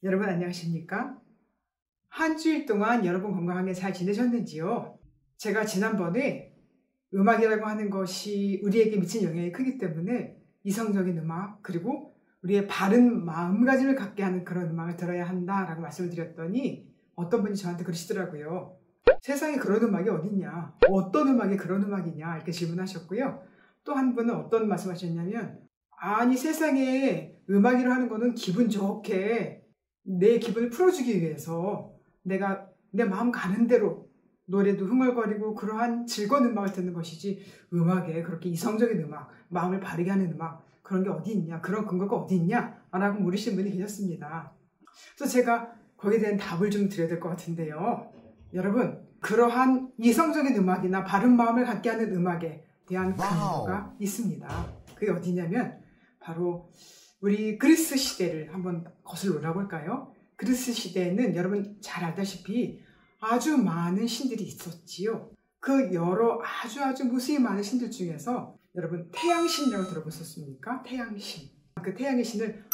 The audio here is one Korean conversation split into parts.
여러분 안녕하십니까? 한 주일 동안 여러분 건강하게 잘 지내셨는지요? 제가 지난번에 음악이라고 하는 것이 우리에게 미친 영향이 크기 때문에 이성적인 음악 그리고 우리의 바른 마음가짐을 갖게 하는 그런 음악을 들어야 한다라고 말씀을 드렸더니 어떤 분이 저한테 그러시더라고요. 세상에 그런 음악이 어딨냐? 어떤 음악이 그런 음악이냐? 이렇게 질문하셨고요. 또 한 분은 어떤 말씀하셨냐면 아니 세상에 음악이라 하는 거는 기분 좋게 내 기분을 풀어주기 위해서 내가 내 마음 가는 대로 노래도 흥얼거리고 그러한 즐거운 음악을 듣는 것이지 음악에 그렇게 이성적인 음악, 마음을 바르게 하는 음악 그런 게 어디 있냐, 그런 근거가 어디 있냐 라고 물으신 분이 계셨습니다. 그래서 제가 거기에 대한 답을 좀 드려야 될 것 같은데요. 여러분, 그러한 이성적인 음악이나 바른 마음을 갖게 하는 음악에 대한 근거가 있습니다. 그게 어디냐면 바로 우리 그리스 시대를 한번 거슬러 올라볼까요? 그리스 시대에는 여러분 잘 알다시피 아주 많은 신들이 있었지요. 그 여러 아주 무수히 많은 신들 중에서 여러분 태양신이라고 들어보셨습니까? 태양신. 그 태양의 신을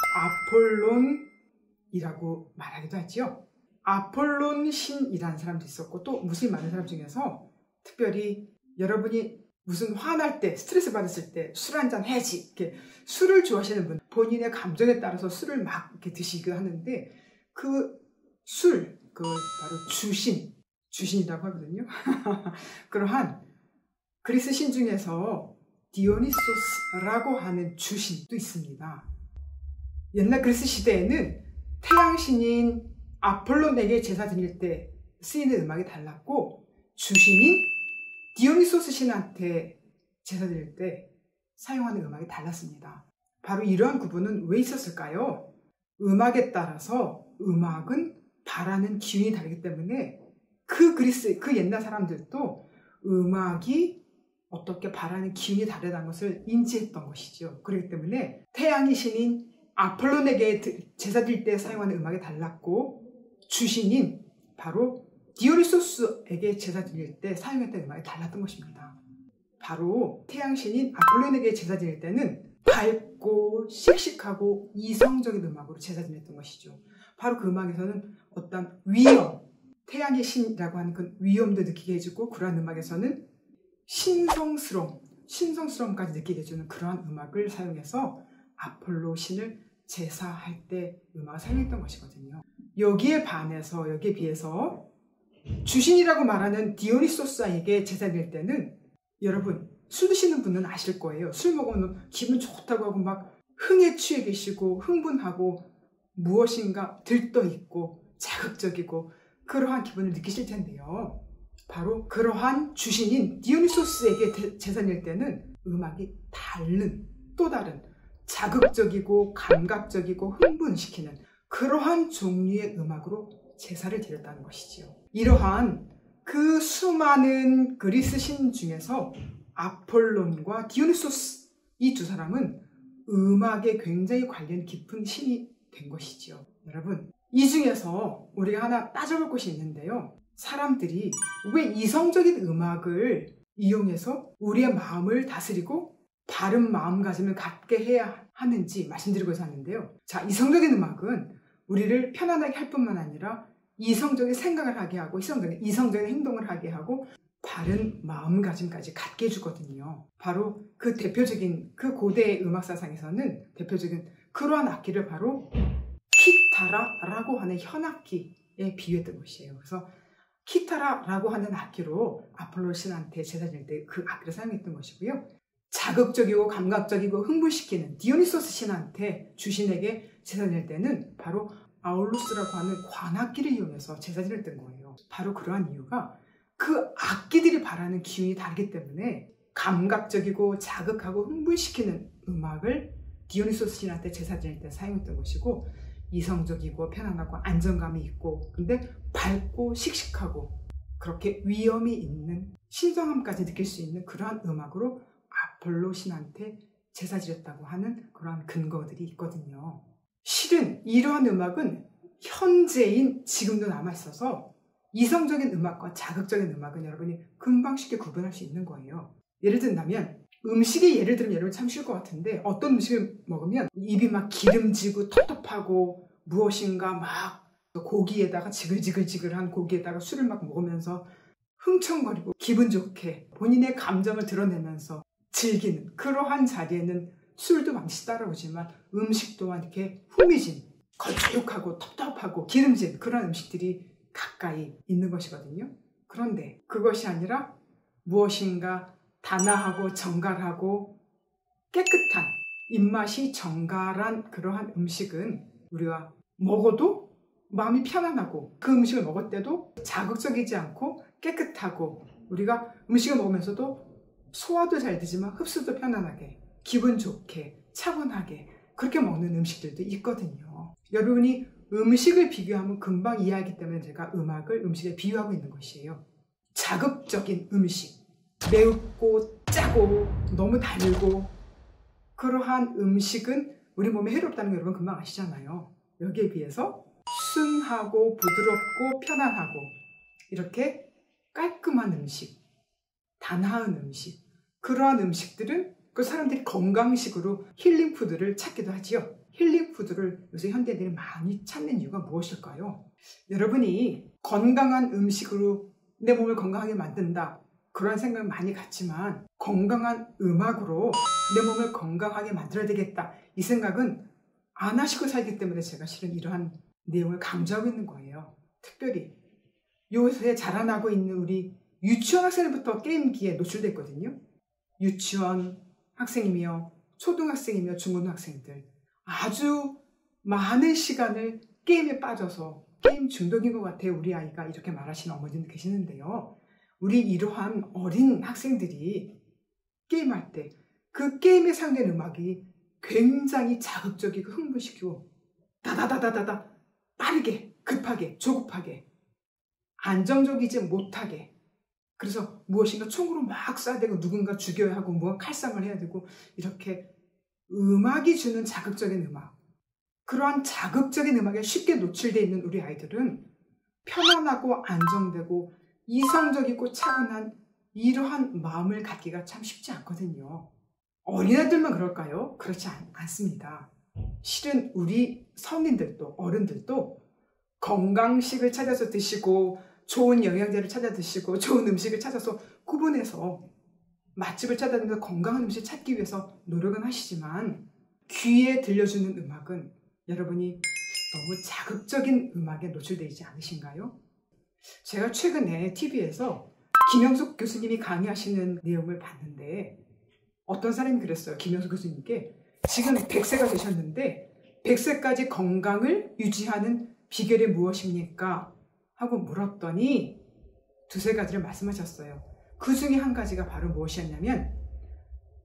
아폴론이라고 말하기도 하지요. 아폴론 신이라는 사람도 있었고 또 무수히 많은 사람 중에서 특별히 여러분이 무슨 화날 때, 스트레스 받았을 때 술 한잔 해지 이렇게 술을 좋아하시는 분, 본인의 감정에 따라서 술을 막 이렇게 드시기도 하는데 그 술, 그 바로 주신이라고 하거든요. 그러한 그리스 신 중에서 디오니소스라고 하는 주신도 있습니다. 옛날 그리스 시대에는 태양신인 아폴론에게 제사 드릴 때 쓰이는 음악이 달랐고 주신인 디오니소스 신한테 제사 드릴 때 사용하는 음악이 달랐습니다. 바로 이러한 구분은 왜 있었을까요? 음악에 따라서 음악은 바라는 기운이 다르기 때문에 그 옛날 사람들도 음악이 어떻게 바라는 기운이 다르다는 것을 인지했던 것이죠. 그렇기 때문에 태양의 신인 아폴론에게 제사 드릴 때 사용하는 음악이 달랐고 주신인 바로 디오니소스에게 제사 드릴 때 사용했던 음악이 달랐던 것입니다. 바로 태양신인 아폴론에게 제사 드릴 때는 밝고 씩씩하고 이성적인 음악으로 제사 드렸던 것이죠. 바로 그 음악에서는 어떤 위엄, 태양의 신이라고 하는 그 위엄도 느끼게 해주고 그러한 음악에서는 신성스러움까지 느끼게 해주는 그러한 음악을 사용해서 아폴로 신을 제사할 때 음악을 사용했던 것이거든요. 여기에 비해서 주신이라고 말하는 디오니소스에게 제사 드릴 때는 여러분 술 드시는 분은 아실 거예요. 술 먹으면 기분 좋다고 하고 막 흥에 취해 계시고 흥분하고 무엇인가 들떠있고 자극적이고 그러한 기분을 느끼실 텐데요. 바로 그러한 주신인 디오니소스에게 제사 드릴 때는 음악이 또 다른 자극적이고 감각적이고 흥분시키는 그러한 종류의 음악으로 제사를 드렸다는 것이지요. 이러한 그 수많은 그리스 신 중에서 아폴론과 디오니소스 이 두 사람은 음악에 굉장히 관련 깊은 신이 된 것이지요. 여러분, 이 중에서 우리가 하나 따져볼 것이 있는데요. 사람들이 왜 이성적인 음악을 이용해서 우리의 마음을 다스리고 바른 마음가짐을 갖게 해야 하는지 말씀드리고 하는데요. 자, 이성적인 음악은 우리를 편안하게 할 뿐만 아니라 이성적인 생각을 하게 하고 이성적인 행동을 하게 하고 바른 마음가짐까지 갖게 해주거든요. 바로 그 대표적인 그 고대 음악사상에서는 대표적인 그러한 악기를 바로 키타라라고 하는 현악기에 비유했던 것이에요. 그래서 키타라라고 하는 악기로 아폴로 신한테 제사 드릴 때 그 악기를 사용했던 것이고요. 자극적이고 감각적이고 흥분시키는 디오니소스 신한테 주신에게 제사 드릴 때는 바로 아울루스라고 하는 관악기를 이용해서 제사 드렸던 거예요. 바로 그러한 이유가 그 악기들이 바라는 기운이 다르기 때문에 감각적이고 자극하고 흥분시키는 음악을 디오니소스 신한테 제사 드릴 때 사용했던 것이고 이성적이고 편안하고 안정감이 있고 근데 밝고 씩씩하고 그렇게 위엄이 있는 신성함까지 느낄 수 있는 그러한 음악으로 아폴로 신한테 제사 드렸다고 하는 그러한 근거들이 있거든요. 실은 이러한 음악은 현재인 지금도 남아있어서 이성적인 음악과 자극적인 음악은 여러분이 금방 쉽게 구분할 수 있는 거예요. 예를 든다면 음식의 예를 들면 여러분 참 쉬울 것 같은데 어떤 음식을 먹으면 입이 막 기름지고 텁텁하고 무엇인가 막 고기에다가 지글지글지글한 고기에다가 술을 막 먹으면서 흥청거리고 기분 좋게 본인의 감정을 드러내면서 즐기는 그러한 자리에는 술도 많이 따라오지만 음식 또한 이렇게 후미진, 걸쭉하고 텁텁하고 기름진 그런 음식들이 가까이 있는 것이거든요. 그런데 그것이 아니라 무엇인가 단아하고 정갈하고 깨끗한 입맛이 정갈한 그러한 음식은 우리가 먹어도 마음이 편안하고 그 음식을 먹을 때도 자극적이지 않고 깨끗하고 우리가 음식을 먹으면서도 소화도 잘 되지만 흡수도 편안하게 기분 좋게 차분하게 그렇게 먹는 음식들도 있거든요. 여러분이 음식을 비교하면 금방 이해하기 때문에 제가 음악을 음식에 비유하고 있는 것이에요. 자극적인 음식, 매우고 짜고 너무 달고 그러한 음식은 우리 몸에 해롭다는 거 여러분 금방 아시잖아요. 여기에 비해서 순하고 부드럽고 편안하고 이렇게 깔끔한 음식, 단아한 음식 그러한 음식들은 그 사람들이 건강식으로 힐링푸드를 찾기도 하지요. 힐링푸드를 요새 현대인들이 많이 찾는 이유가 무엇일까요? 여러분이 건강한 음식으로 내 몸을 건강하게 만든다 그런 생각을 많이 갖지만 건강한 음악으로 내 몸을 건강하게 만들어야 되겠다 이 생각은 안 하시고 살기 때문에 제가 실은 이러한 내용을 강조하고 있는 거예요. 특별히 요새 자라나고 있는 우리 유치원 학생들부터 게임기에 노출되어 있거든요. 유치원 학생이며 초등학생이며 중고등학생들 아주 많은 시간을 게임에 빠져서 게임 중독인 것 같아요. 우리 아이가 이렇게 말하시는 어머님도 계시는데요. 우리 이러한 어린 학생들이 게임할 때 그 게임에 사용된 음악이 굉장히 자극적이고 흥분시키고 다다다다다다 빠르게 급하게 조급하게 안정적이지 못하게 그래서 무엇인가 총으로 막 쏴야 되고 누군가 죽여야 하고 무언가 칼싸움을 해야 되고 이렇게 음악이 주는 자극적인 음악 그러한 자극적인 음악에 쉽게 노출되어 있는 우리 아이들은 편안하고 안정되고 이성적이고 차분한 이러한 마음을 갖기가 참 쉽지 않거든요. 어린아이들만 그럴까요? 그렇지 않습니다. 실은 우리 성인들도 어른들도 건강식을 찾아서 드시고 좋은 영양제를 찾아 드시고 좋은 음식을 찾아서 구분해서 맛집을 찾아다니면서 건강한 음식을 찾기 위해서 노력은 하시지만 귀에 들려주는 음악은 여러분이 너무 자극적인 음악에 노출되어 있지 않으신가요? 제가 최근에 TV에서 김영숙 교수님이 강의하시는 내용을 봤는데 어떤 사람이 그랬어요. 김영숙 교수님께 지금 100세가 되셨는데 100세까지 건강을 유지하는 비결이 무엇입니까? 하고 물었더니 두세 가지를 말씀하셨어요. 그 중에 한 가지가 바로 무엇이었냐면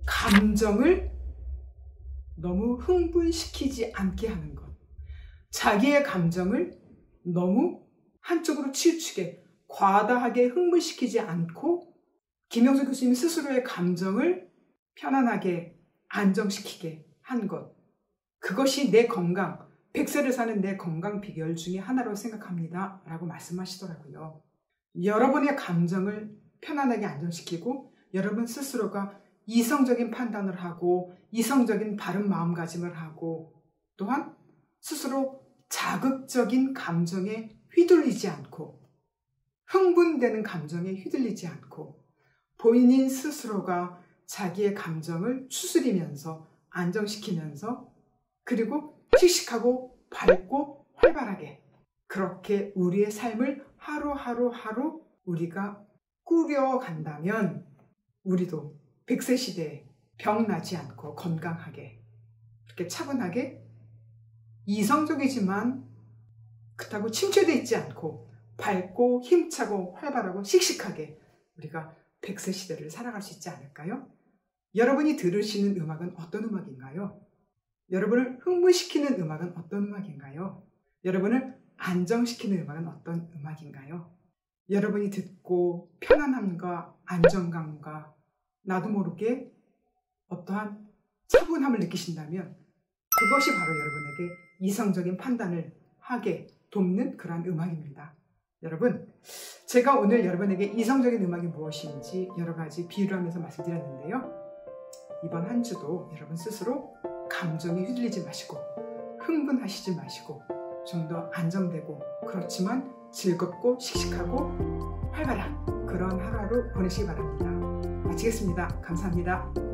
감정을 너무 흥분시키지 않게 하는 것. 자기의 감정을 너무 한쪽으로 치우치게 과다하게 흥분시키지 않고 김영숙 교수님 스스로의 감정을 편안하게 안정시키게 한 것. 그것이 내 건강, 100세를 사는 내 건강 비결 중에 하나로 생각합니다. 라고 말씀하시더라고요. 여러분의 감정을 편안하게 안정시키고 여러분 스스로가 이성적인 판단을 하고 이성적인 바른 마음가짐을 하고 또한 스스로 자극적인 감정에 휘둘리지 않고 흥분되는 감정에 휘둘리지 않고 본인 스스로가 자기의 감정을 추스리면서 안정시키면서 그리고 씩씩하고 밝고 활발하게 그렇게 우리의 삶을 하루 우리가 꾸려간다면 우리도 100세 시대에 병나지 않고 건강하게 그렇게 차분하게 이성적이지만 그렇다고 침체되어 있지 않고 밝고 힘차고 활발하고 씩씩하게 우리가 100세 시대를 살아갈 수 있지 않을까요? 여러분이 들으시는 음악은 어떤 음악인가요? 여러분을 흥분시키는 음악은 어떤 음악인가요? 여러분을 안정시키는 음악은 어떤 음악인가요? 여러분이 듣고 편안함과 안정감과 나도 모르게 어떠한 차분함을 느끼신다면 그것이 바로 여러분에게 이성적인 판단을 하게 돕는 그러한 음악입니다. 여러분, 제가 오늘 여러분에게 이성적인 음악이 무엇인지 여러 가지 비유를 하면서 말씀드렸는데요. 이번 한 주도 여러분 스스로 감정에 휘둘리지 마시고 흥분하시지 마시고 좀 더 안정되고 그렇지만 즐겁고 씩씩하고 활발한 그런 하루하루 보내시기 바랍니다. 마치겠습니다. 감사합니다.